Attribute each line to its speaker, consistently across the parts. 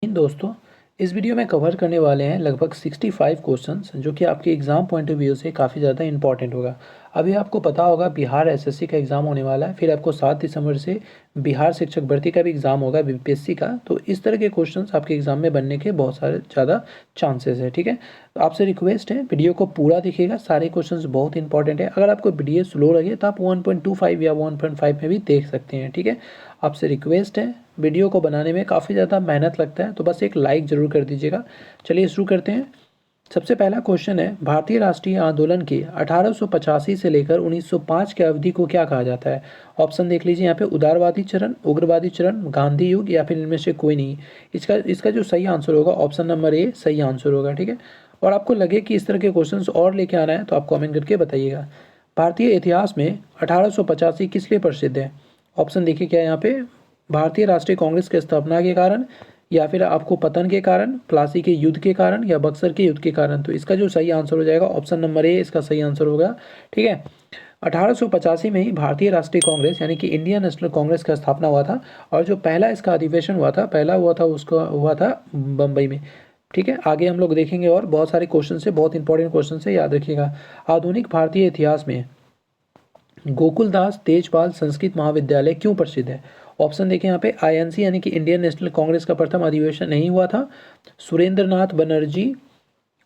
Speaker 1: दोस्तों, इस वीडियो में कवर करने वाले हैं लगभग 65 क्वेश्चंस जो कि आपके एग्ज़ाम पॉइंट ऑफ व्यू से काफ़ी ज़्यादा इंपॉर्टेंट होगा। अभी आपको पता होगा बिहार एसएससी का एग्ज़ाम होने वाला है, फिर आपको 7 दिसंबर से बिहार शिक्षक भर्ती का भी एग्ज़ाम होगा बीपीएससी का। तो इस तरह के क्वेश्चंस आपके एग्ज़ाम में बनने के बहुत सारे ज़्यादा चांसेस है। ठीक है, तो आपसे रिक्वेस्ट है वीडियो को पूरा देखिएगा, सारे क्वेश्चंस बहुत इंपॉर्टेंट है। अगर आपको वीडियो स्लो लगे तो आप 1.25 या 1.5 में भी देख सकते हैं। ठीक है, आपसे रिक्वेस्ट है, वीडियो को बनाने में काफ़ी ज़्यादा मेहनत लगता है, तो बस एक लाइक ज़रूर कर दीजिएगा। चलिए शुरू करते हैं। सबसे पहला क्वेश्चन है, भारतीय राष्ट्रीय आंदोलन के 1885 से लेकर 1905 के अवधि को क्या कहा जाता है? ऑप्शन देख लीजिए यहाँ पे, उदारवादी चरण, उग्रवादी चरण, गांधी युग या फिर इनमें से कोई नहीं। इसका जो सही आंसर होगा ऑप्शन नंबर ए सही आंसर होगा। ठीक है, और आपको लगे कि इस तरह के क्वेश्चंस और लेके आना है तो आप कमेंट करके बताइएगा। भारतीय इतिहास में 1885 किस लिए प्रसिद्ध है? ऑप्शन देखिए क्या है यहाँ पे, भारतीय राष्ट्रीय कांग्रेस की स्थापना के कारण, या फिर आपको पतन के कारण, प्लासी के युद्ध के कारण, या बक्सर के युद्ध के कारण। तो इसका जो सही आंसर हो जाएगा ऑप्शन नंबर ए इसका सही आंसर होगा। ठीक है, 1885 में ही भारतीय राष्ट्रीय कांग्रेस यानी कि इंडियन नेशनल कांग्रेस का स्थापना हुआ था, और जो पहला इसका अधिवेशन हुआ था उसका हुआ था बम्बई में। ठीक है, आगे हम लोग देखेंगे और बहुत सारे क्वेश्चन से, बहुत इंपॉर्टेंट क्वेश्चन से, याद रखिएगा। आधुनिक भारतीय इतिहास में गोकुलदास तेजपाल संस्कृत महाविद्यालय क्यों प्रसिद्ध है? ऑप्शन देखें यहाँ पे, आईएनसी यानी कि इंडियन नेशनल कांग्रेस का प्रथम अधिवेशन नहीं हुआ था, सुरेंद्रनाथ बनर्जी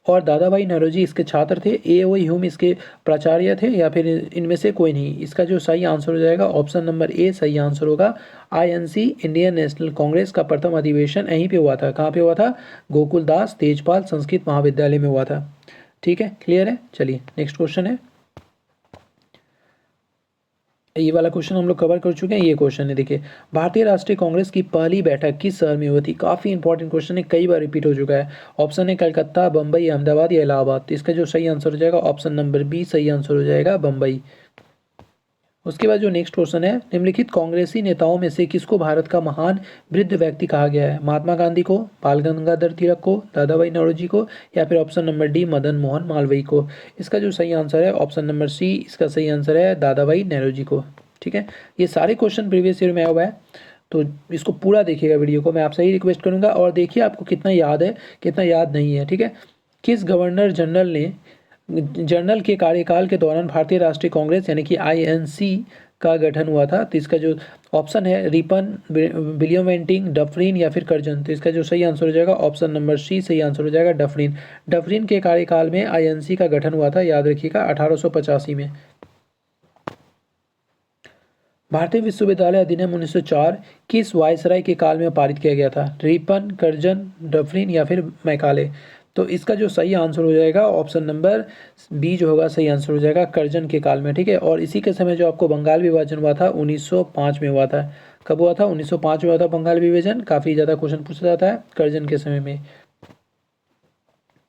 Speaker 1: और दादा भाई नौरोजी इसके छात्र थे, ए.ओ. ह्यूम इसके प्राचार्य थे, या फिर इनमें से कोई नहीं। इसका जो सही आंसर हो जाएगा ऑप्शन नंबर ए सही आंसर होगा। आईएनसी इंडियन नेशनल कांग्रेस का प्रथम अधिवेशन यहीं पे हुआ था। कहाँ पे हुआ था? गोकुलदास तेजपाल संस्कृत महाविद्यालय में हुआ था। ठीक है, क्लियर है। चलिए नेक्स्ट क्वेश्चन है, ये वाला क्वेश्चन हम लोग कवर कर चुके हैं। ये क्वेश्चन है, देखिए, भारतीय राष्ट्रीय कांग्रेस की पहली बैठक किस शहर में हुई थी? काफ़ी इंपॉर्टेंट क्वेश्चन है, कई बार रिपीट हो चुका है। ऑप्शन है कलकत्ता, बम्बई, अहमदाबाद या इलाहाबाद। तो इसका जो सही आंसर हो जाएगा ऑप्शन नंबर बी सही आंसर हो जाएगा, बम्बई। उसके बाद जो नेक्स्ट क्वेश्चन है, निम्नलिखित कांग्रेसी नेताओं में से किसको भारत का महान वृद्ध व्यक्ति कहा गया है? महात्मा गांधी को, बाल गंगाधर तिलक को, दादा भाई नौरोजी को, या फिर option number D Madan Mohan Malviya को। इसका जो सही आंसर है ऑप्शन नंबर सी इसका सही आंसर है, दादा भाई नौरोजी को। ठीक है, ये सारे क्वेश्चन प्रीवियस ईयर में आया हुआ है, तो इसको पूरा देखिएगा वीडियो को, मैं आपसे ही रिक्वेस्ट करूंगा। और देखिए आपको कितना याद है कितना याद नहीं है। ठीक है, किस गवर्नर जनरल के कार्यकाल के दौरान भारतीय राष्ट्रीय कांग्रेस यानी कि आईएनसी का गठन हुआ था? तो इसका जो ऑप्शन है, रिपन, विलियम वेंटिंग, डफरिन या फिर कर्जन। तो इसका जो सही आंसर हो जाएगा ऑप्शन नंबर सी सही आंसर हो जाएगा, डफरिन। डफरिन के कार्यकाल में आईएनसी का गठन हुआ था, याद रखिएगा, 1885 में। भारतीय विश्वविद्यालय अधिनियम 1904 किस वायसराय के काल में पारित किया गया था? रिपन, कर्जन, डफरिन या फिर मैकाले। तो इसका जो सही आंसर हो जाएगा ऑप्शन नंबर बी जो होगा सही आंसर हो जाएगा, कर्जन के काल में। ठीक है, और इसी के समय जो आपको बंगाल विभाजन हुआ था 1905 में हुआ था। कब हुआ था? 1905 में हुआ था बंगाल विभाजन। काफ़ी ज़्यादा क्वेश्चन पूछा जाता है कर्जन के समय में।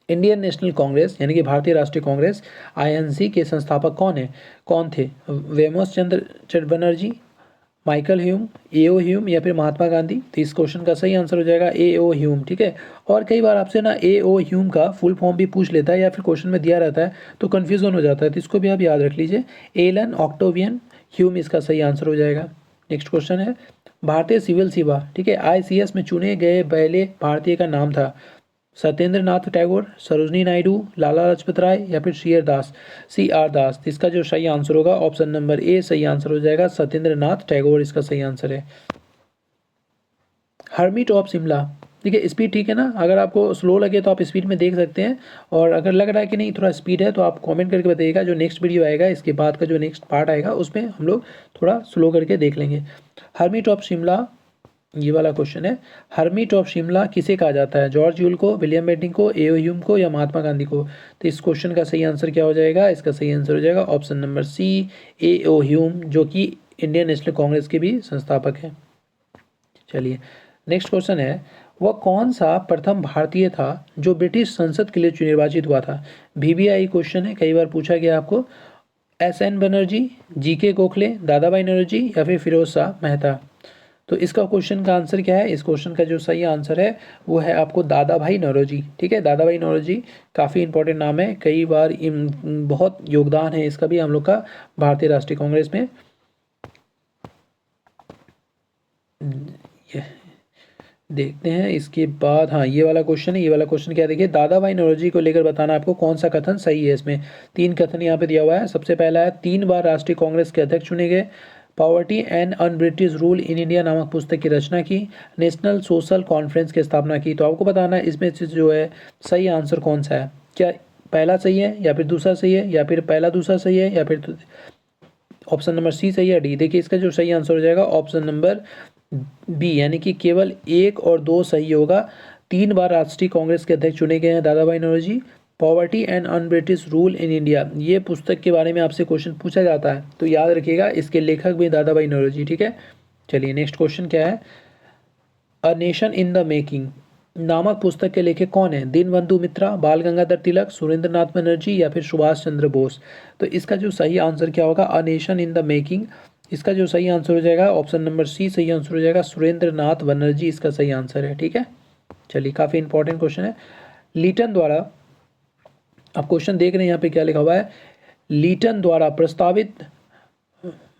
Speaker 1: इंडियन नेशनल कांग्रेस यानी कि भारतीय राष्ट्रीय कांग्रेस आईएनसी के संस्थापक कौन थे? Womesh Chandra Banerjee, Michael Hume, A O. Hume या फिर महात्मा गांधी। तो इस क्वेश्चन का सही आंसर हो जाएगा ए.ओ. ह्यूम। ठीक है, और कई बार आपसे ना ए.ओ. ह्यूम का फुल फॉर्म भी पूछ लेता है या फिर क्वेश्चन में दिया रहता है, तो कन्फ्यूजन हो जाता है, तो इसको भी आप याद रख लीजिए। एलन ऑक्टोवियन ह्यूम इसका सही आंसर हो जाएगा। नेक्स्ट क्वेश्चन है, भारतीय सिविल सेवा, ठीक है, आईसीएस में चुने गए पहले भारतीय का नाम था? सत्येंद्र नाथ टैगोर, सरोजनी नायडू, लाला लाजपत राय या फिर सी आर दास। इसका जो सही आंसर होगा ऑप्शन नंबर ए सही आंसर हो जाएगा, सत्येंद्र नाथ टैगोर इसका सही आंसर है। हर्मिट ऑफ शिमला, ठीक है, स्पीड ठीक है ना? अगर आपको स्लो लगे तो आप स्पीड में देख सकते हैं, और अगर लग रहा है कि नहीं थोड़ा स्पीड है तो आप कमेंट करके बताइएगा। जो नेक्स्ट वीडियो आएगा इसके बाद का जो नेक्स्ट पार्ट आएगा उसमें हम लोग थोड़ा स्लो करके देख लेंगे। हर्मिट ऑफ शिमला, ये वाला क्वेश्चन है, हर्मिट ऑफ शिमला किसे कहा जाता है? जॉर्ज यूल को, विलियम बेंटिंग को, ए.ओ. ह्यूम को या महात्मा गांधी को? तो इस क्वेश्चन का सही आंसर क्या हो जाएगा? इसका सही आंसर हो जाएगा option number C A O. Hume, जो कि इंडियन नेशनल कांग्रेस के भी संस्थापक हैं। चलिए नेक्स्ट क्वेश्चन है, वह कौन सा प्रथम भारतीय था जो ब्रिटिश संसद के लिए निर्वाचित हुआ था? वीवीआई क्वेश्चन है, कई बार पूछा गया आपको। एस.एन. बनर्जी, जी.के. गोखले, दादा भाई नौरोजी या फिर फिरोज शाह मेहता। तो इसका क्वेश्चन का आंसर क्या है? इस क्वेश्चन का जो सही आंसर है वो है आपको दादा भाई नौरोजी। ठीक है, दादा भाई नौरोजी काफ़ी इंपॉर्टेंट नाम है, कई बार बहुत योगदान है इसका भी हम लोग का भारतीय राष्ट्रीय कांग्रेस में। देखते हैं इसके बाद। हाँ, ये वाला क्वेश्चन है। ये वाला क्वेश्चन क्या है, देखिए, दादा भाई नौरोजी को लेकर बताना आपको कौन सा कथन सही है। इसमें 3 कथन यहाँ पे दिया हुआ है। सबसे पहला है 3 बार राष्ट्रीय कांग्रेस के अध्यक्ष चुने गए, poverty and un British rule in India नामक पुस्तक की रचना की, नेशनल सोशल कॉन्फ्रेंस की स्थापना की। तो आपको बताना है इसमें से जो है सही आंसर कौन सा है। क्या पहला सही है, या फिर दूसरा सही है, या फिर पहला दूसरा सही है, या फिर ऑप्शन नंबर सी सही है, डी। देखिए, इसका जो सही आंसर हो जाएगा ऑप्शन नंबर बी, यानी कि केवल 1 और 2 सही होगा। 3 बार राष्ट्रीय कांग्रेस के अध्यक्ष चुने गए हैं Dadabhai Naoroji. Poverty and un British rule in India, ये पुस्तक के बारे में आपसे क्वेश्चन पूछा जाता है, तो याद रखिएगा इसके लेखक भी दादा भाई नौरोजी। ठीक है, चलिए नेक्स्ट क्वेश्चन क्या है। A nation in the making नामक पुस्तक के लेखक कौन है। दीनबंधु मित्रा, बाल गंगाधर तिलक, सुरेंद्र नाथ बनर्जी, या फिर सुभाष चंद्र बोस। तो इसका जो सही आंसर क्या होगा, a nation in the making. इसका जो सही आंसर हो जाएगा ऑप्शन नंबर सी सही आंसर हो जाएगा, सुरेंद्र नाथ बनर्जी इसका सही आंसर है। ठीक है, चलिए, काफ़ी इंपॉर्टेंट क्वेश्चन है। लीटन द्वारा, आप क्वेश्चन देख रहे हैं यहाँ पे क्या लिखा हुआ है, लीटन द्वारा प्रस्तावित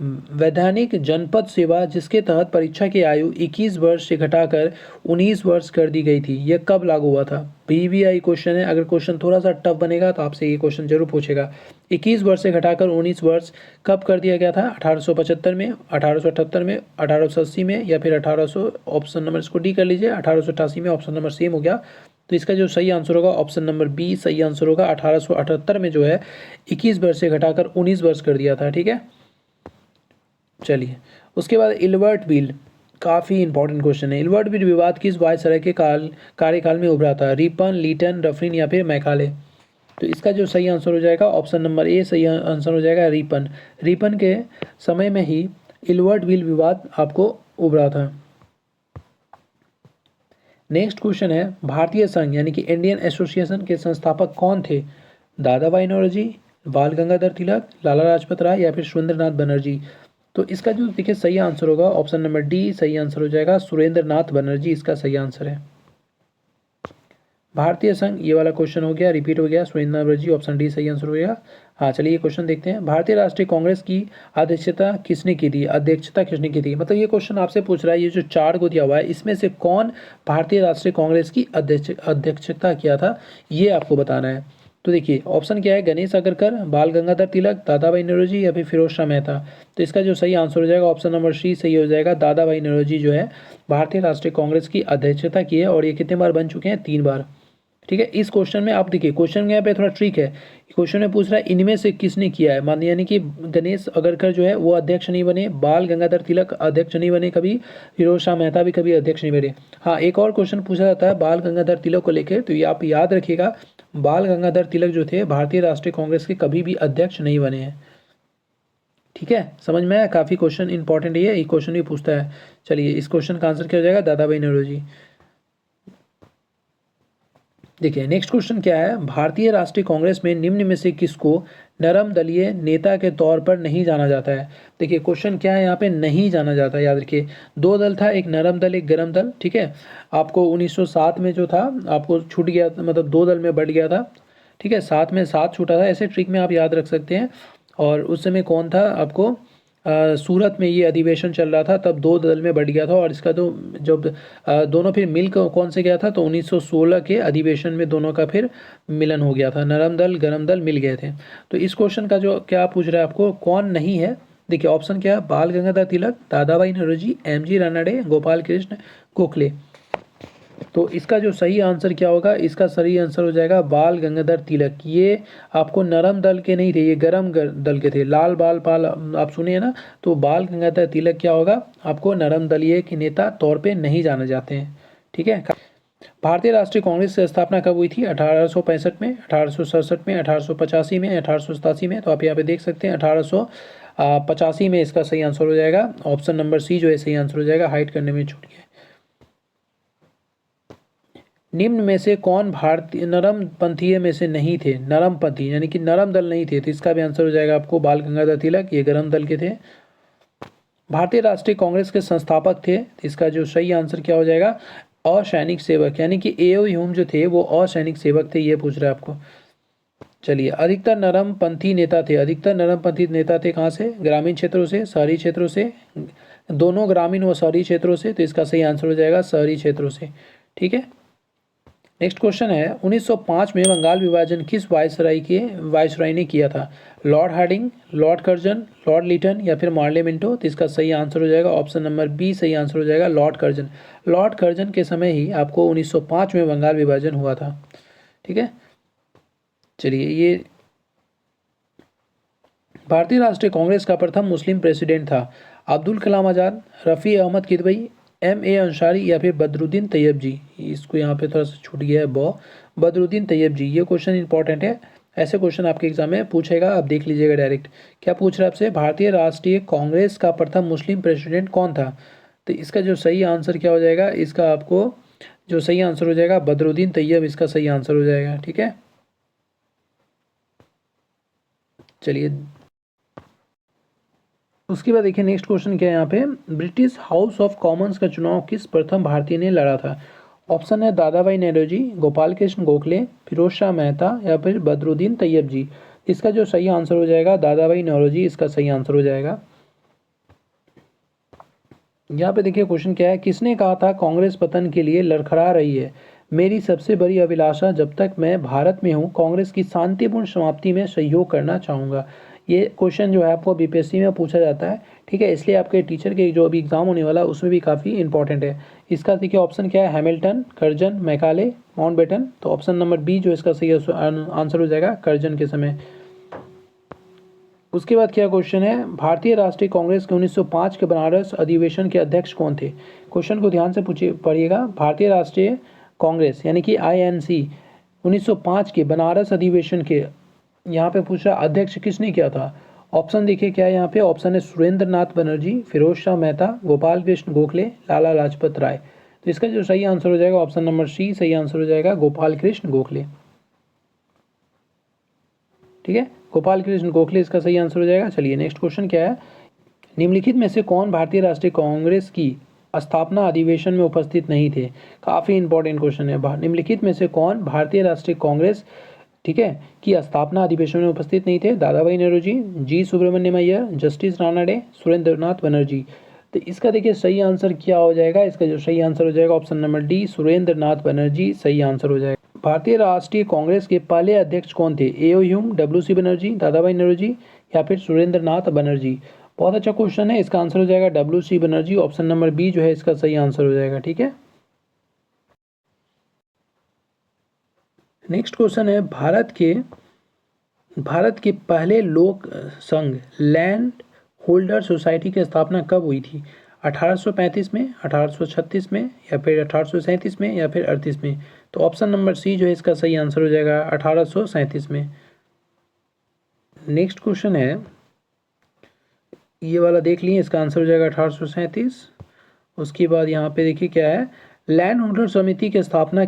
Speaker 1: वैधानिक जनपद सेवा जिसके तहत परीक्षा की आयु 21 वर्ष से घटाकर 19 वर्ष कर दी गई थी, यह कब लागू हुआ था। पीवीआई क्वेश्चन है। अगर क्वेश्चन थोड़ा सा टफ बनेगा तो आपसे ये क्वेश्चन जरूर पूछेगा। 21 वर्ष से घटाकर 19 वर्ष कब कर दिया गया था। 1875 में, 1878 में, 1880 में, या फिर 1800। ऑप्शन नंबर इसको डी कर लीजिए, 1888 में ऑप्शन नंबर सेम हो गया। तो इसका जो सही आंसर होगा ऑप्शन नंबर बी सही आंसर होगा। 1878 में जो है 21 वर्ष से घटाकर 19 वर्ष कर दिया था। ठीक है, चलिए, उसके बाद इल्बर्ट बिल, काफ़ी इंपॉर्टेंट क्वेश्चन है। इल्बर्ट बिल विवाद किस वायसराय के कार्यकाल में उभरा था। रिपन, लीटन, डफरिन, या फिर मैकाले। तो इसका जो सही आंसर हो जाएगा ऑप्शन नंबर ए सही आंसर हो जाएगा, रिपन। रिपन के समय में ही इल्बर्ट बिल विवाद आपको उभरा था। नेक्स्ट क्वेश्चन है, भारतीय संघ यानी कि इंडियन एसोसिएशन के संस्थापक कौन थे। दादा भाई नौरोजी, बाल गंगाधर तिलक, लाला लाजपत राय, या फिर सुरेंद्र नाथ बनर्जी। तो इसका जो देखिए सही आंसर होगा ऑप्शन नंबर डी सही आंसर हो जाएगा, सुरेंद्र नाथ बनर्जी इसका सही आंसर है। भारतीय संघ, ये वाला क्वेश्चन हो गया, रिपीट हो गया, सुरेंद्र नाथ बनर्जी ऑप्शन डी सही आंसर हो गया। हाँ, चलिए ये क्वेश्चन देखते हैं। भारतीय राष्ट्रीय कांग्रेस की अध्यक्षता किसने की थी। अध्यक्षता किसने की थी, मतलब ये क्वेश्चन आपसे पूछ रहा है, ये जो चार्ट को दिया हुआ है इसमें से कौन भारतीय राष्ट्रीय कांग्रेस की अध्यक्षता किया था, ये आपको बताना है। तो देखिए ऑप्शन क्या है, गणेश अग्रकर, बाल गंगाधर तिलक, दादा भाई नौरोजी, या फिर फिरोज शाह मेहता। तो इसका जो सही आंसर हो जाएगा ऑप्शन नंबर सी सही हो जाएगा, दादा भाई नौरोजी जो है भारतीय राष्ट्रीय कांग्रेस की अध्यक्षता की है, और ये कितने बार बन चुके हैं, 3 बार। ठीक है, इस क्वेश्चन में आप देखिए, क्वेश्चन यहाँ पे थोड़ा ट्रिक है। क्वेश्चन में पूछ रहा है इनमें से किसने किया है, मान यानी कि गणेश अग्रकर जो है वो अध्यक्ष नहीं बने, बाल गंगाधर तिलक अध्यक्ष नहीं बने कभी, फिरोज शाह मेहता भी कभी अध्यक्ष नहीं बने। हाँ, एक और क्वेश्चन पूछा जाता है बाल गंगाधर तिलक को लेकर, तो ये आप याद रखिएगा, बाल गंगाधर तिलक जो थे भारतीय राष्ट्रीय कांग्रेस के कभी भी अध्यक्ष नहीं बने हैं। ठीक है, समझ में आया, काफ़ी क्वेश्चन इंपॉर्टेंट है, ये क्वेश्चन भी पूछता है। चलिए, इस क्वेश्चन का आंसर क्या हो जाएगा, दादा भाई नौरोजी। देखिए नेक्स्ट क्वेश्चन क्या है, भारतीय राष्ट्रीय कांग्रेस में निम्न में से किसको नरम दलीय नेता के तौर पर नहीं जाना जाता है। देखिए क्वेश्चन क्या है, यहाँ पे नहीं जाना जाता है, याद रखिए। 2 दल था, एक नरम दल एक गरम दल। ठीक है, आपको 1907 में जो था आपको छूट गया, मतलब 2 दल में बढ़ गया था। ठीक है, 7 में 7 छूटा था, ऐसे ट्रिक में आप याद रख सकते हैं। और उस समय कौन था आपको, सूरत में ये अधिवेशन चल रहा था, तब 2 दल में बढ़ गया था। और इसका तो जब दोनों फिर मिल कौन से गया था, तो 1916 के अधिवेशन में दोनों का फिर मिलन हो गया था, नरम दल गरम दल मिल गए थे। तो इस क्वेश्चन का जो क्या पूछ रहा है आपको, कौन नहीं है। देखिए ऑप्शन क्या है, बाल गंगाधर तिलक, दादा भाई नौरोजी, एमजी रानडे, गोपाल कृष्ण गोखले। तो इसका जो सही आंसर क्या होगा, इसका सही आंसर हो जाएगा बाल गंगाधर तिलक। ये आपको नरम दल के नहीं थे, ये गरम दल के थे, लाल बाल पाल आप सुने हैं ना। तो बाल गंगाधर तिलक क्या होगा, आपको नरम दलीय के नेता तौर पे नहीं जाने जाते हैं। ठीक है, भारतीय राष्ट्रीय कांग्रेस की स्थापना कब हुई थी, 1865 में, 1867 में, 1885 में, 1887 में। तो आप यहाँ पे देख सकते हैं 1885 में इसका सही आंसर हो जाएगा, ऑप्शन नंबर सी जो है सही आंसर हो जाएगा, हाइड करने में छूट गया। निम्न में से कौन भारतीय नरम पंथीय में से नहीं थे, नरम पंथी यानी कि नरम दल नहीं थे। तो इसका भी आंसर हो जाएगा आपको बाल गंगाधर तिलक, ये गरम दल के थे। भारतीय राष्ट्रीय कांग्रेस के संस्थापक थे, तो इसका जो सही आंसर क्या हो जाएगा, असैनिक सेवक, यानी कि एओ ह्यूम जो थे वो असैनिक सेवक थे, ये पूछ रहा है आपको। चलिए, अधिकतर नरमपंथी नेता थे, अधिकतर नरमपंथी नेता थे कहाँ से? ग्रामीण क्षेत्रों से, शहरी क्षेत्रों से, दोनों ग्रामीण व शहरी क्षेत्रों से। तो इसका सही आंसर हो जाएगा शहरी क्षेत्रों से। ठीक है, नेक्स्ट क्वेश्चन है 1905 में बंगाल विभाजन किस वायसराय ने किया था? Lord Hardinge, lord Curzon, lord Lytton या फिर मार्ले मिंटो? तो इसका सही आंसर हो जाएगा ऑप्शन नंबर बी, सही आंसर हो जाएगा लॉर्ड कर्जन। लॉर्ड कर्जन के समय ही आपको 1905 में बंगाल विभाजन हुआ था। ठीक है, चलिए, ये भारतीय राष्ट्रीय कांग्रेस का प्रथम मुस्लिम प्रेसिडेंट था? अब्दुल कलाम आज़ाद, रफ़ी अहमद किदवई, M.A. अंसारी या फिर बदरुद्दीन तैयब जी? इसको यहाँ पे थोड़ा सा छूट गया है, बदरुद्दीन तैयब जी। ये क्वेश्चन इंपॉर्टेंट है, ऐसे क्वेश्चन आपके एग्जाम में पूछेगा, आप देख लीजिएगा डायरेक्ट। क्या पूछ रहा है आपसे? भारतीय राष्ट्रीय कांग्रेस का प्रथम मुस्लिम प्रेसिडेंट कौन था? तो इसका जो सही आंसर क्या हो जाएगा? इसका आपको जो सही आंसर हो जाएगा बदरुद्दीन तैयब, इसका सही आंसर हो जाएगा। ठीक है, चलिए, उसके बाद देखिए नेक्स्ट क्वेश्चन क्या है यहाँ पे। ब्रिटिश हाउस ऑफ कॉमन्स का चुनाव किस प्रथम भारतीय ने लड़ा था? ऑप्शन है दादा भाई नौरोजी, गोपाल कृष्ण गोखले, फिरोज शाह मेहता या फिर बदरुद्दीन तैयब जी? इसका जो सही आंसर हो जाएगा दादा भाई नौरोजी, इसका सही आंसर हो जाएगा। यहाँ पे देखिए क्वेश्चन क्या है। किसने कहा था कांग्रेस पतन के लिए लड़खड़ा रही है? मेरी सबसे बड़ी अभिलाषा जब तक मैं भारत में हूँ कांग्रेस की शांतिपूर्ण समाप्ति में सहयोग करना चाहूँगा। ये क्वेश्चन जो है आपको बीपीएससी में पूछा जाता है। ठीक है, इसलिए आपके टीचर के जो अभी एग्जाम होने वाला है उसमें भी काफ़ी इंपॉर्टेंट है। इसका देखिए ऑप्शन क्या है, हैमिल्टन, कर्जन, मैकाले, माउंटबेटन? तो ऑप्शन नंबर बी जो इसका सही आंसर हो जाएगा कर्जन के समय। उसके बाद क्या क्वेश्चन है, भारतीय राष्ट्रीय कांग्रेस के 1905 के बनारस अधिवेशन के अध्यक्ष कौन थे? क्वेश्चन को ध्यान से पढ़िएगा। भारतीय राष्ट्रीय कांग्रेस यानी कि INC 1905 के बनारस अधिवेशन के यहाँ पे पूछ रहा अध्यक्ष किसने किया था? ऑप्शन देखिए क्या है यहाँ पे। ऑप्शन है सुरेंद्र नाथ बनर्जी, फिरोज शाह मेहता, गोपाल कृष्ण गोखले, लाला लाजपत राय? तो इसका जो सही आंसर हो जाएगा ऑप्शन नंबर सी, सही आंसर हो जाएगा गोपाल कृष्ण गोखले। ठीक है, गोपाल कृष्ण गोखले इसका सही आंसर हो जाएगा। चलिए नेक्स्ट क्वेश्चन क्या है। निम्नलिखित में से कौन भारतीय राष्ट्रीय कांग्रेस की स्थापना अधिवेशन में उपस्थित नहीं थे? काफ़ी इंपॉर्टेंट क्वेश्चन है। निम्नलिखित में से कौन भारतीय राष्ट्रीय कांग्रेस, ठीक है, की स्थापना अधिवेशन में उपस्थित नहीं थे? दादा भाई नौरोजी, जी सुब्रमण्यम अय्यर, जस्टिस रानाडे, सुरेंद्र नाथ बनर्जी? तो इसका देखिए सही आंसर क्या हो जाएगा? इसका जो सही आंसर हो जाएगा ऑप्शन नंबर डी, सुरेंद्र नाथ बनर्जी सही आंसर हो जाएगा। भारतीय राष्ट्रीय कांग्रेस के पहले अध्यक्ष कौन थे? ए.ओ. ह्यूम, WC बनर्जी, दादा भाई नौरोजी या फिर सुरेंद्र नाथ बनर्जी? बहुत अच्छा क्वेश्चन है, इसका आंसर हो जाएगा WC Banerjee. Option number B जो है इसका सही आंसर हो जाएगा। ठीक है, नेक्स्ट क्वेश्चन है भारत के पहले लोक संघ लैंड होल्डर सोसाइटी की स्थापना कब हुई थी? 1835 में, 1836 में या फिर 1837 में या फिर 38 में? तो ऑप्शन नंबर सी जो है इसका सही आंसर हो जाएगा 1837 में। नेक्स्ट क्वेश्चन है, ये वाला देख लिए, इसका आंसर हो जाएगा 1837। उसके बाद यहाँ पे देखिए क्या है, लैंड होल्डर समिति की स्थापना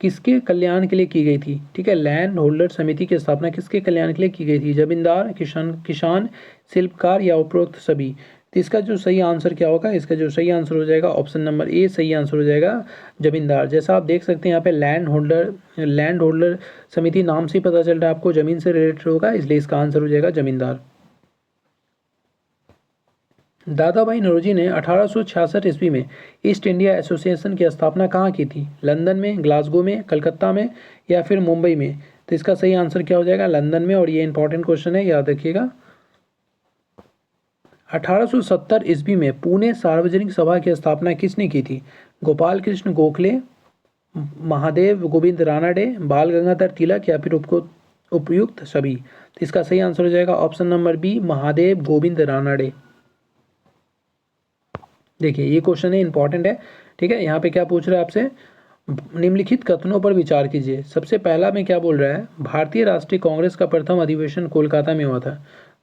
Speaker 1: किसके कल्याण के लिए की गई थी? ठीक है, लैंड होल्डर समिति की स्थापना किसके कल्याण के लिए की गई थी? जमींदार, किसान, शिल्पकार या उपरोक्त सभी? तो इसका जो सही आंसर क्या होगा? इसका जो सही आंसर हो जाएगा ऑप्शन नंबर ए सही आंसर हो जाएगा जमींदार। जैसा आप देख सकते हैं यहाँ पे लैंड होल्डर समिति नाम से ही पता चल रहा है आपको जमीन से रिलेटेड होगा, इसलिए इसका आंसर हो जाएगा जमींदार। दादा भाई नौरोजी ने 1866 ईस्वी में ईस्ट इंडिया एसोसिएशन की स्थापना कहाँ की थी? लंदन में, ग्लासगो में, कलकत्ता में या फिर मुंबई में? तो इसका सही आंसर क्या हो जाएगा? लंदन में। और ये इंपॉर्टेंट क्वेश्चन है, याद रखिएगा। 1870 ईस्वी में पुणे सार्वजनिक सभा की स्थापना किसने की थी? गोपाल कृष्ण गोखले, महादेव गोविंद रानाडे, बाल गंगाधर तिलक या फिर उपयुक्त सभी? तो इसका सही आंसर हो जाएगा option number B, Mahadev Govind Ranade. देखिए ये क्वेश्चन है, इंपॉर्टेंट है। ठीक है, यहाँ पे क्या पूछ रहा है आपसे, निम्नलिखित कथनों पर विचार कीजिए। सबसे पहला में क्या बोल रहा है, भारतीय राष्ट्रीय कांग्रेस का प्रथम अधिवेशन कोलकाता में हुआ था।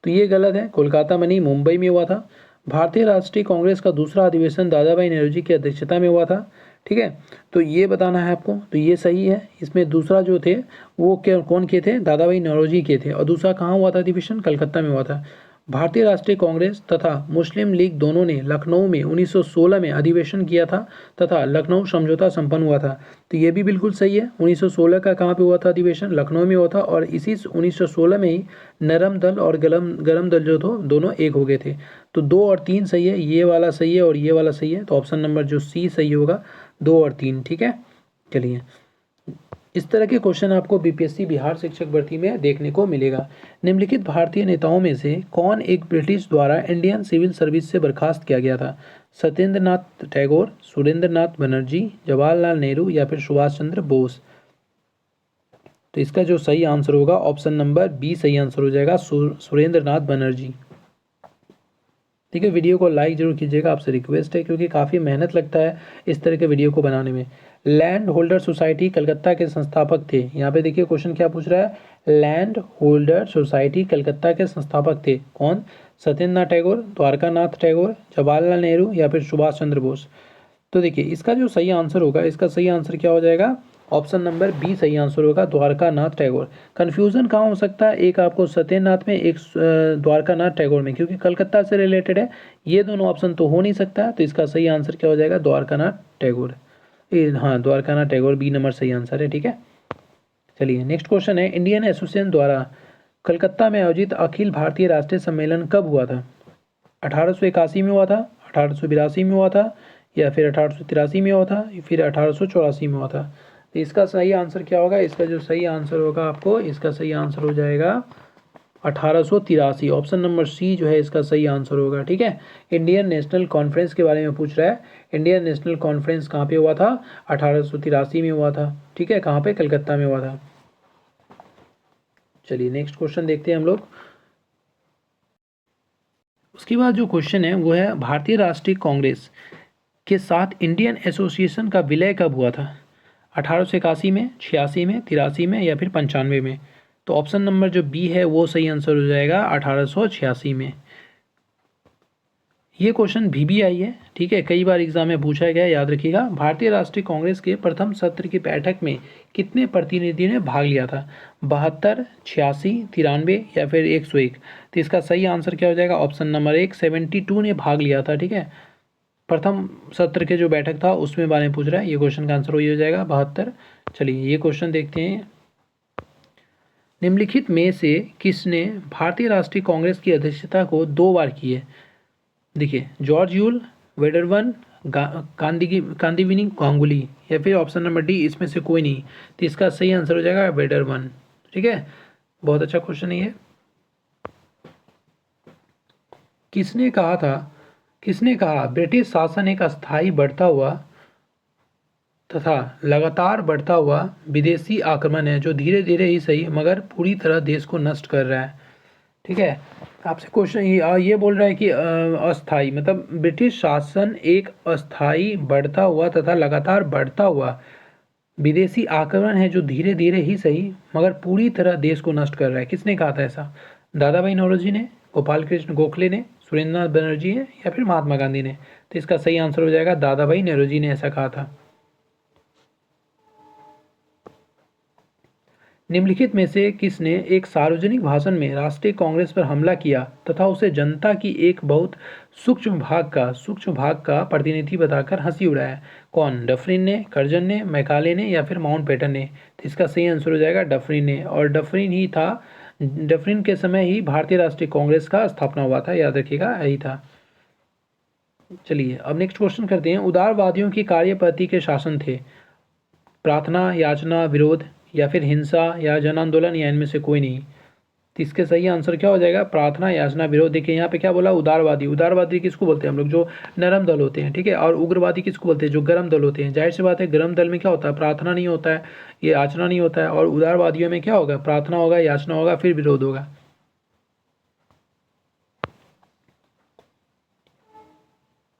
Speaker 1: तो ये गलत है, कोलकाता में नहीं मुंबई में हुआ था। भारतीय राष्ट्रीय कांग्रेस का दूसरा अधिवेशन दादा भाई नौरोजी की अध्यक्षता में हुआ था। ठीक है, तो ये बताना है आपको, तो ये सही है। इसमें दूसरा जो थे वो कौन के थे? दादा भाई नौरोजी के थे। और दूसरा कहाँ हुआ था अधिवेशन? कलकत्ता में हुआ था। भारतीय राष्ट्रीय कांग्रेस तथा मुस्लिम लीग दोनों ने लखनऊ में 1916 में अधिवेशन किया था तथा लखनऊ समझौता संपन्न हुआ था। तो ये भी बिल्कुल सही है। 1916 का कहाँ पे हुआ था अधिवेशन? लखनऊ में हुआ था। और इसी 1916 में ही नरम दल और गरम दल जो थे दोनों एक हो गए थे। तो 2 और 3 सही है, ये वाला सही है और ये वाला सही है। तो ऑप्शन नंबर जो सी सही होगा, 2 और 3। ठीक है, चलिए इस तरह के क्वेश्चन आपको बीपीएससी बिहार शिक्षक भर्ती में देखने को मिलेगा। निम्नलिखित भारतीय नेताओं में से कौन एक ब्रिटिश द्वारा इंडियन सिविल सर्विस से बर्खास्त किया गया था? सत्येंद्र नाथ टैगोर, सुरेंद्र नाथ बनर्जी, जवाहरलाल नेहरू या फिर सुभाष चंद्र बोस। तो इसका जो सही आंसर होगा ऑप्शन नंबर बी सही आंसर हो जाएगा, सुरेंद्र नाथ बनर्जी। ठीक है, वीडियो को लाइक जरूर कीजिएगा, आपसे रिक्वेस्ट है, क्योंकि काफ़ी मेहनत लगता है इस तरह के वीडियो को बनाने में। लैंड होल्डर सोसाइटी कलकत्ता के संस्थापक थे। यहाँ पे देखिए क्वेश्चन क्या पूछ रहा है, लैंड होल्डर सोसाइटी कलकत्ता के संस्थापक थे कौन? सत्येंद्र नाथ टैगोर, द्वारकानाथ टैगोर, जवाहरलाल नेहरू या फिर सुभाष चंद्र बोस। तो देखिए इसका जो सही आंसर होगा, इसका सही आंसर क्या हो जाएगा? ऑप्शन नंबर बी सही आंसर होगा, द्वारकानाथ टैगोर। कन्फ्यूजन कहाँ हो सकता है? एक आपको सत्येंद्रनाथ में, एक द्वारकानाथ टैगोर में, क्योंकि कलकत्ता से रिलेटेड है। ये दोनों ऑप्शन तो हो नहीं सकता, तो इसका सही आंसर क्या हो जाएगा? द्वारकानाथ टैगोर। हाँ, द्वारकानाथ टैगोर, बी नंबर सही आंसर है। ठीक है, चलिए नेक्स्ट क्वेश्चन है, इंडियन एसोसिएशन द्वारा कलकत्ता में आयोजित अखिल भारतीय राष्ट्रीय सम्मेलन कब हुआ था? 1881 में हुआ था, 1882 में हुआ था, या फिर 1883 में हुआ था, फिर 1884 में हुआ था। तो इसका सही आंसर क्या होगा? इसका जो सही आंसर होगा आपको, इसका सही आंसर हो जाएगा 1883। ऑप्शन नंबर सी जो है इसका सही आंसर होगा। ठीक है, इंडियन नेशनल कॉन्फ्रेंस के बारे में पूछ रहा है। इंडियन नेशनल कॉन्फ्रेंस कहाँ पे हुआ था? 1883 में हुआ था। ठीक है, कहाँ पे? कलकत्ता में हुआ था। चलिए नेक्स्ट क्वेश्चन देखते हैं हम लोग। उसके बाद जो क्वेश्चन है वो है, भारतीय राष्ट्रीय कांग्रेस के साथ इंडियन एसोसिएशन का विलय कब हुआ था? 1881 में, 86 में, 83 में या फिर 95 में। तो ऑप्शन नंबर जो बी है वो सही आंसर हो जाएगा 1886 में। ये क्वेश्चन VBI है। ठीक है, कई बार एग्जाम में पूछा गया, याद रखिएगा। भारतीय राष्ट्रीय कांग्रेस के प्रथम सत्र की बैठक में कितने प्रतिनिधियों ने भाग लिया था? 72, 86, 93 या फिर 101। तो इसका सही आंसर क्या हो जाएगा? ऑप्शन नंबर 1, 72 ने भाग लिया था। ठीक है, प्रथम सत्र के जो बैठक था उसमें बारे में पूछ रहा है। ये क्वेश्चन का आंसर वही हो जाएगा, 72। चलिए ये क्वेश्चन देखते हैं, निम्नलिखित में से किसने भारतीय राष्ट्रीय कांग्रेस की अध्यक्षता को 2 बार की है? देखिए, जॉर्ज यूल, वेडरवन, कांदीवनी गांगुली या फिर ऑप्शन नंबर डी, इसमें से कोई नहीं। तो इसका सही आंसर हो जाएगा वेडरवन। ठीक है, बहुत अच्छा क्वेश्चन है ये। किसने कहा ब्रिटिश शासन एक अस्थायी बढ़ता हुआ तथा लगातार बढ़ता हुआ विदेशी आक्रमण है जो धीरे धीरे ही सही मगर पूरी तरह देश को नष्ट कर रहा है? ठीक है, आपसे क्वेश्चन ये बोल रहा है कि अस्थाई मतलब ब्रिटिश शासन एक अस्थाई बढ़ता हुआ तथा लगातार बढ़ता हुआ विदेशी आक्रमण है जो धीरे धीरे ही सही मगर पूरी तरह देश को नष्ट कर रहा है। किसने कहा था ऐसा? दादा भाई नौरोजी ने, गोपाल कृष्ण गोखले ने, सुरेंद्र नाथ बनर्जी ने या फिर महात्मा गांधी ने? तो इसका सही आंसर हो जाएगा दादा भाई नौरोजी ने ऐसा कहा था। निम्नलिखित में से किसने एक सार्वजनिक भाषण में राष्ट्रीय कांग्रेस पर हमला किया तथा उसे जनता की एक बहुत सूक्ष्म भाग का प्रतिनिधि बताकर हंसी उड़ाया? कौन? डफरिन ने, कर्जन ने, मैकाले ने या फिर माउंटबेटन ने? तो इसका सही आंसर हो जाएगा डफरिन ने। और डफरिन के समय ही भारतीय राष्ट्रीय कांग्रेस का स्थापना हुआ था, याद रखिएगा, यही था। चलिए अब नेक्स्ट क्वेश्चन करते हैं, उदारवादियों की कार्य पद्धति के शासन थे? प्रार्थना, याचना, विरोध या फिर हिंसा या जन आंदोलन या इनमें से कोई नहीं? तो इसके सही आंसर क्या हो जाएगा? प्रार्थना, याचना, विरोध। देखिए यहाँ पे क्या बोला? उदारवादी। उदारवादी किसको बोलते हैं हम लोग? जो नरम दल होते हैं। ठीक है, और उग्रवादी किसको बोलते हैं? जो गर्म दल होते हैं। जाहिर सी बात है, गर्म दल में क्या होता है? प्रार्थना नहीं होता है, ये याचना नहीं होता है। और उदारवादियों में क्या होगा? प्रार्थना होगा, याचना होगा, फिर विरोध होगा।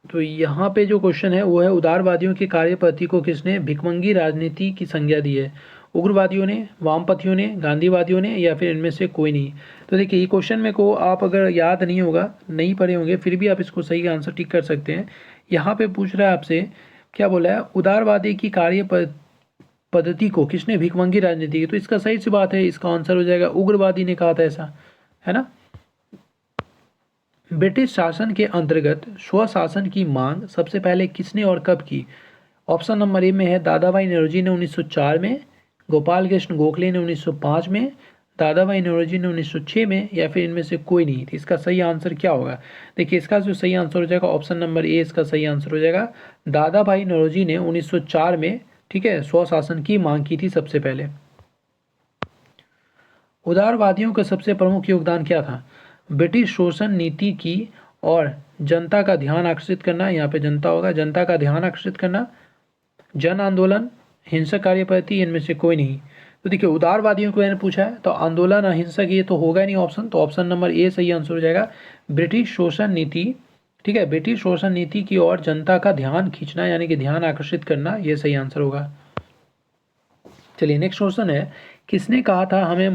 Speaker 1: तो यहाँ पे जो क्वेश्चन है वो है, उदारवादियों की कार्य पद्धति को किसने भिखमंगी राजनीति की संज्ञा दी है? उग्रवादियों ने, वामपंथियों ने, गांधीवादियों ने या फिर इनमें से कोई नहीं? तो देखिए ये क्वेश्चन में को आप अगर याद नहीं होगा, नहीं पढ़े होंगे, फिर भी आप इसको सही आंसर टिक कर सकते हैं। यहाँ पे पूछ रहा है आपसे, क्या बोला है? उदारवादी की कार्य पद्धति को किसने भिखमंगी राजनीति की? तो इसका सही सी बात है, इसका आंसर हो जाएगा उग्रवादी ने कहा था ऐसा, है ना। ब्रिटिश शासन के अंतर्गत स्वशासन की मांग सबसे पहले किसने और कब की? ऑप्शन नंबर ए में है दादा भाई नौरोजी ने 1904 में, गोपाल कृष्ण गोखले ने 1905 में, दादा भाई नौरोजी ने 1906 में, या फिर इनमें से कोई नहीं। तो इसका सही आंसर क्या होगा? देखिए, इसका जो सही आंसर हो जाएगा ऑप्शन नंबर ए इसका सही आंसर हो जाएगा। दादा भाई नौरोजी ने 1904 में, ठीक है, स्वशासन की मांग की थी सबसे पहले। उदारवादियों का सबसे प्रमुख योगदान क्या था? ब्रिटिश शोषण नीति की और जनता का ध्यान आकर्षित करना, यहाँ पे जनता होगा, जनता का ध्यान आकर्षित करना, जन आंदोलन, हिंसक कार्यपद्धति, इनमें से कोई नहीं। तो देखिए, उदारवादियों को मैंने पूछा है तो आंदोलन अहिंसक ये तो होगा नहीं ऑप्शन, तो ऑप्शन नंबर ए सही आंसर हो जाएगा। ब्रिटिश शोषण नीति, ठीक है, ब्रिटिश शोषण नीति की ओर जनता का ध्यान खींचना यानी कि ध्यान आकर्षित करना, ये सही आंसर होगा। चलिए नेक्स्ट क्वेश्चन है, किसने कहा था हमें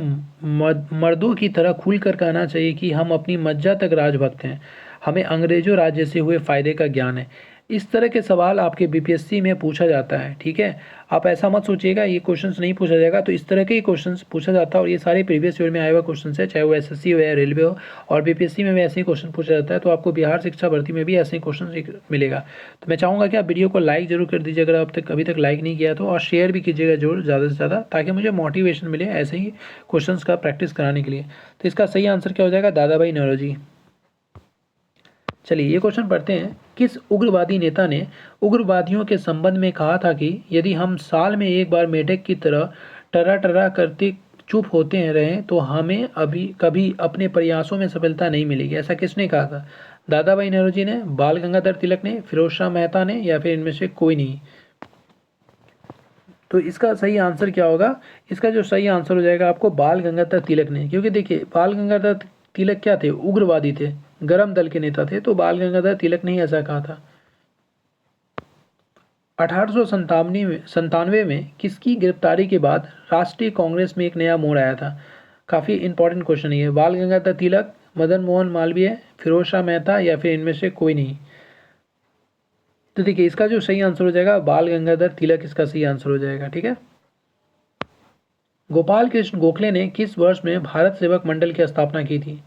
Speaker 1: मर्दों की तरह खुलकर कहना चाहिए कि हम अपनी मज्जा तक राजभक्त हैं, हमें अंग्रेजों राज्य से हुए फायदे का ज्ञान है? इस तरह के सवाल आपके बीपीएससी में पूछा जाता है, ठीक है। आप ऐसा मत सोचिएगा ये क्वेश्चंस नहीं पूछा जाएगा, तो इस तरह के ही क्वेश्चंस पूछा जाता है और ये सारे प्रीवियस ईयर में आए हुए क्वेश्चंस है, चाहे वो एसएससी हो या रेलवे हो, और बीपीएससी में भी ऐसे ही क्वेश्चन पूछा जाता है। तो आपको बिहार शिक्षा भर्ती में भी ऐसे ही क्वेश्चन मिलेगा। तो मैं चाहूँगा कि आप वीडियो को लाइक जरूर कर दीजिए अगर अभी तक लाइक नहीं किया तो, और शेयर भी कीजिएगा जरूर ज़्यादा से ज़्यादा, ताकि मुझे मोटिवेशन मिले ऐसे ही क्वेश्चन का प्रैक्टिस कराने के लिए। तो इसका सही आंसर क्या हो जाएगा? दादा भाई नौरोजी। चलिए ये क्वेश्चन पढ़ते हैं, किस उग्रवादी नेता ने उग्रवादियों के संबंध में कहा था कि यदि हम साल में एक बार मेढक की तरह टरा टरा करते चुप होते हैं रहें तो हमें अभी कभी अपने प्रयासों में सफलता नहीं मिलेगी? ऐसा किसने कहा था? दादा भाई नौरोजी ने, बाल गंगाधर तिलक ने, फिरोज शाह मेहता ने, या फिर इनमें से कोई नहीं? तो इसका सही आंसर क्या होगा? इसका जो सही आंसर हो जाएगा आपको बाल गंगाधर तिलक ने, क्योंकि देखिए बाल गंगाधर तिलक क्या थे? उग्रवादी थे, गरम दल के नेता थे, तो बाल गंगाधर तिलक ने ही ऐसा कहा था। 1897 में किसकी गिरफ्तारी के बाद राष्ट्रीय कांग्रेस में एक नया मोड़ आया था? काफ़ी इंपॉर्टेंट क्वेश्चन है ये। बाल गंगाधर तिलक, मदन मोहन मालवीय, फिरोज शाह मेहता, या फिर इनमें से कोई नहीं? तो देखिए इसका जो सही आंसर हो जाएगा बाल गंगाधर तिलक, इसका सही आंसर हो जाएगा, ठीक है। गोपाल कृष्ण गोखले ने किस वर्ष में भारत सेवक मंडल की स्थापना की थी?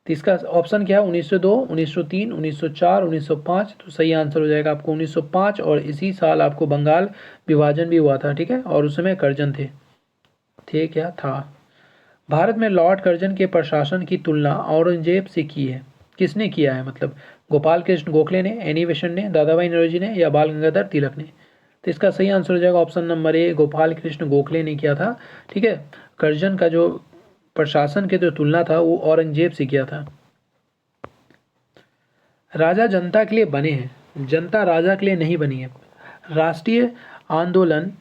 Speaker 1: तो इसका ऑप्शन क्या है? 1902, 1903, 1904, 1905। तो सही आंसर हो जाएगा आपको 1905, और इसी साल आपको बंगाल विभाजन भी हुआ था, ठीक है, और उस समय कर्जन थे क्या था? भारत में लॉर्ड कर्जन के प्रशासन की तुलना औरंगजेब से की है, किसने किया है? मतलब गोपाल कृष्ण गोखले ने, एनी बेसेंट ने, दादा भाई नौरोजी ने, या बाल गंगाधर तिलक ने? तो इसका सही आंसर हो जाएगा option number A, Gopal Krishna Gokhale ने किया था, ठीक है। कर्जन का जो प्रशासन के जो तुलना था वो औरंगजेब से किया था। राजा जनता के लिए बने हैं, जनता राजा के लिए नहीं बनी है। राष्ट्रीय आंदोलन,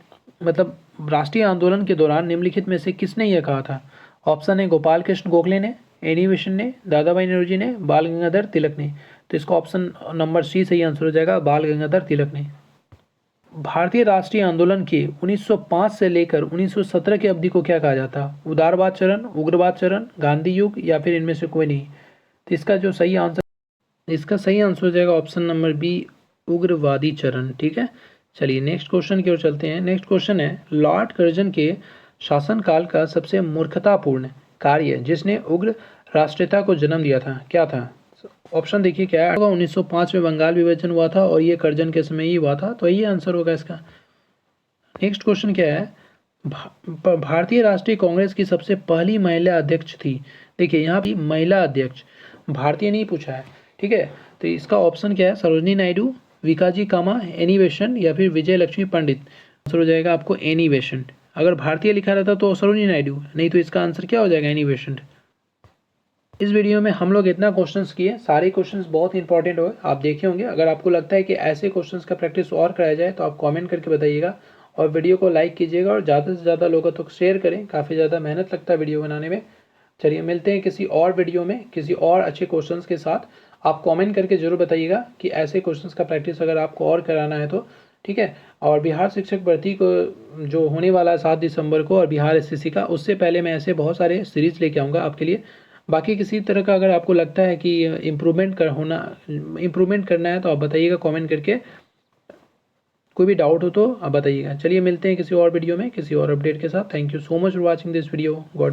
Speaker 1: मतलब राष्ट्रीय आंदोलन के दौरान निम्नलिखित में से किसने यह कहा था? ऑप्शन है गोपाल कृष्ण गोखले ने, एनी बेसेंट ने, दादा भाई नौरोजी ने, बाल गंगाधर तिलक ने। तो इसका ऑप्शन नंबर सी सही आंसर हो जाएगा, बाल गंगाधर तिलक ने। भारतीय राष्ट्रीय आंदोलन के 1905 से लेकर 1917 की अवधि को क्या कहा जाता है? उदारवाद चरण, उग्रवाद चरण, गांधी युग, या फिर इनमें से कोई नहीं? तो इसका सही आंसर हो जाएगा ऑप्शन नंबर बी, उग्रवादी चरण, ठीक है। चलिए नेक्स्ट क्वेश्चन की ओर चलते हैं। नेक्स्ट क्वेश्चन है, लॉर्ड कर्जन के शासनकाल का सबसे मूर्खतापूर्ण कार्य जिसने उग्र राष्ट्रीयता को जन्म दिया था क्या था? ऑप्शन देखिए क्या है? 1905 में बंगाल विभाजन हुआ था और ये कर्जन के समय ही हुआ था, तो ये आंसर होगा इसका। नेक्स्ट क्वेश्चन क्या है, भारतीय राष्ट्रीय कांग्रेस की सबसे पहली महिला अध्यक्ष थी? देखिए यहाँ भी महिला अध्यक्ष, भारतीय नहीं पूछा है, ठीक है। तो इसका ऑप्शन क्या है? सरोजनी नायडू, विकाजी कामा, एनी बेसेंट, या फिर विजय लक्ष्मी पंडित? आंसर हो जाएगा आपको एनी बेसेंट। अगर भारतीय लिखा रहता तो सरोजनी नायडू, नहीं तो इसका आंसर क्या हो जाएगा? Annie Besant. इस वीडियो में हम लोग इतना क्वेश्चंस किए, सारे क्वेश्चंस बहुत इंपॉर्टेंट हो आप देखे होंगे। अगर आपको लगता है कि ऐसे क्वेश्चंस का प्रैक्टिस और कराया जाए तो आप कमेंट करके बताइएगा, और वीडियो को लाइक कीजिएगा और ज़्यादा से ज़्यादा लोगों तक शेयर करें, काफ़ी ज़्यादा मेहनत लगता है वीडियो बनाने में। चलिए मिलते हैं किसी और वीडियो में किसी और अच्छे क्वेश्चन के साथ। आप कॉमेंट करके जरूर बताइएगा कि ऐसे क्वेश्चन का प्रैक्टिस अगर आपको और कराना है तो, ठीक है। और बिहार शिक्षक भर्ती को जो होने वाला है 7 दिसंबर को, और बिहार एसएससी का, उससे पहले मैं ऐसे बहुत सारे सीरीज लेके आऊँगा आपके लिए। बाकी किसी तरह का अगर आपको लगता है कि इम्प्रूवमेंट करना है तो आप बताइएगा कमेंट करके। कोई भी डाउट हो तो आप बताइएगा। चलिए मिलते हैं किसी और वीडियो में किसी और अपडेट के साथ। Thank you so much for watching this video. God